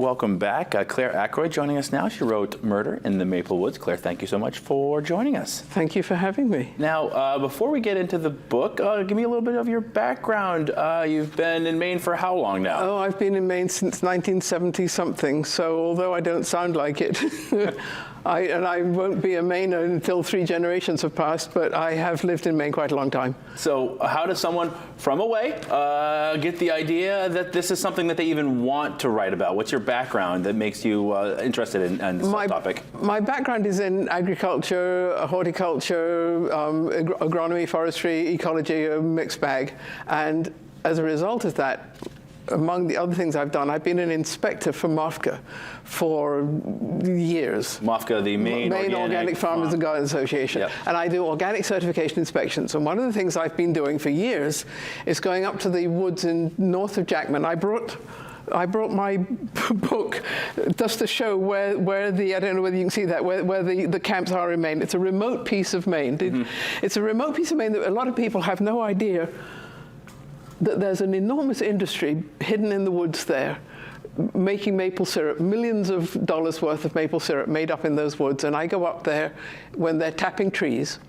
Welcome back. Claire Ackroyd joining us now. She wrote Murder in the Maple Woods. Claire, thank you so much for joining us. Thank you for having me. Now, before we get into the book, give me a little bit of your background. You've been in Maine for how long now? Oh, I've been in Maine since 1970-something, so although I don't sound like it, I won't be a Mainer until 3 generations have passed, but I have lived in Maine quite a long time. So how does someone from away get the idea that this is something that they even want to write about? What's your background that makes you interested in this topic? My background is in agriculture, horticulture, agronomy, forestry, ecology, a mixed bag. And as a result of that, among the other things I've done, I've been an inspector for MOFGA for years. MOFGA, the Maine Organic Farmers and Garden Association. Yep. And I do organic certification inspections. And one of the things I've been doing for years is going up to the woods in north of Jackman. I brought my book just to show where the, I don't know whether you can see that, where the camps are in Maine. It's a remote piece of Maine. Mm-hmm. It's a remote piece of Maine that a lot of people have no idea that there's an enormous industry hidden in the woods there, making maple syrup, millions of dollars worth of maple syrup made up in those woods. And I go up there when they're tapping trees,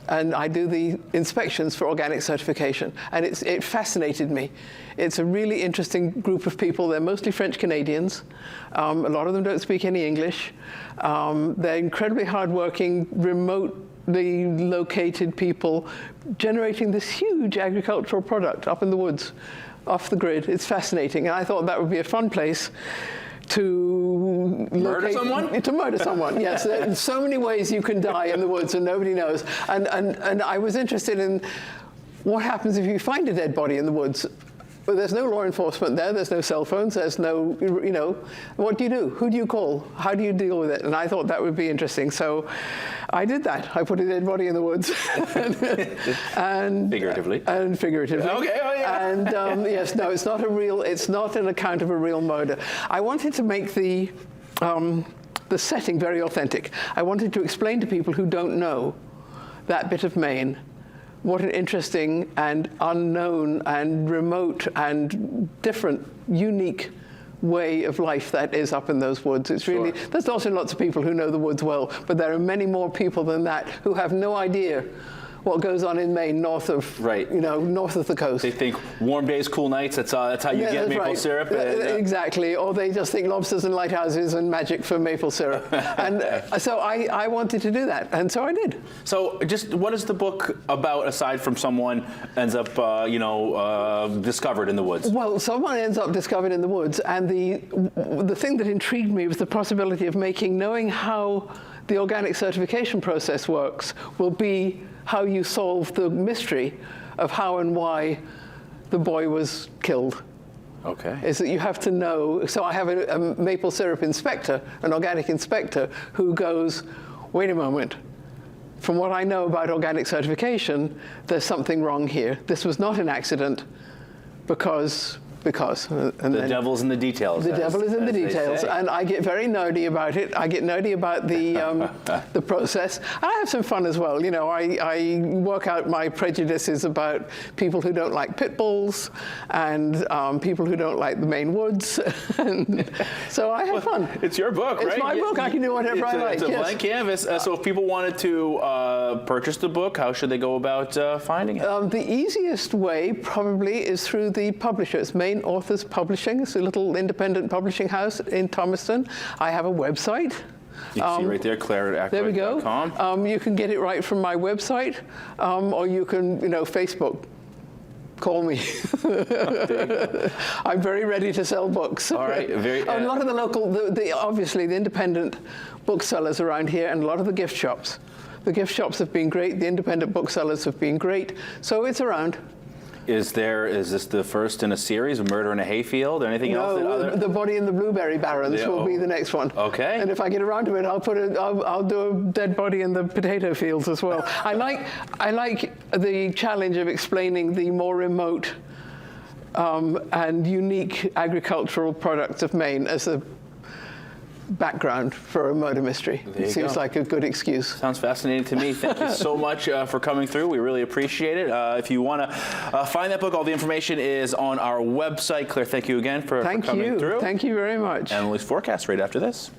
and I do the inspections for organic certification. And it fascinated me. It's a really interesting group of people. They're mostly French Canadians. A lot of them don't speak any English. They're incredibly hardworking, remotely located people generating this huge agricultural product up in the woods, off the grid. It's fascinating. And I thought that would be a fun place to murder someone? To murder someone, yes. There's so many ways you can die in the woods and nobody knows. And I was interested in what happens if you find a dead body in the woods. But there's no law enforcement there. There's no cell phones. There's no, what do you do? Who do you call? How do you deal with it? And I thought that would be interesting. So I did that. I put a dead body in the woods. and figuratively. And figuratively. Okay, oh yeah. And yes, no, it's not an account of a real murder. I wanted to make the setting very authentic. I wanted to explain to people who don't know that bit of Maine what an interesting and unknown and remote and different, unique way of life that is up in those woods. It's really, there's also lots of people who know the woods well, but there are many more people than that who have no idea what goes on in Maine north of, north of the coast. They think warm days, cool nights, that's how you get maple syrup. Exactly, or they just think lobsters and lighthouses and magic for maple syrup. And so I wanted to do that, and so I did. So just what is the book about, aside from someone ends up, discovered in the woods? Well, someone ends up discovered in the woods, and the thing that intrigued me was the possibility of knowing how the organic certification process works will be how you solve the mystery of how and why the boy was killed. Okay. Is that you have to know. So I have a maple syrup inspector, an organic inspector, who goes, wait a moment, from what I know about organic certification, there's something wrong here. This was not an accident because. And the devil's in the details. The devil is in the details, and I get very nerdy about it. I get nerdy about the process. And I have some fun as well. I work out my prejudices about people who don't like pit bulls and people who don't like the Maine woods. And so I have fun. It's your book, right? It's my book. I can do whatever I like. It's a blank canvas. So if people wanted to purchase the book, how should they go about finding it? The easiest way probably is through the publisher. It's Maine Authors Publishing. It's a little independent publishing house in Thomaston. I have a website. You can see right there, claire@ackroyd.com. There we go. You can get it right from my website, or you can, Facebook. Call me. I'm very ready to sell books. All right. A lot of the local, obviously the independent booksellers around here, and a lot of the gift shops. The gift shops have been great. The independent booksellers have been great. So it's around. Is this the first in a series, Murder in a Hayfield, or anything else? No, The Body in the Blueberry Barrens will be the next one. Okay. And if I get around to it, I'll do a dead body in the potato fields as well. I like the challenge of explaining the more remote and unique agricultural products of Maine as background for a murder mystery. It seems like a good excuse. Sounds fascinating to me. Thank you so much for coming through. We really appreciate it. If you want to find that book, all the information is on our website. Claire, thank you again for coming through. Thank you very much. And Louis Forecast right after this.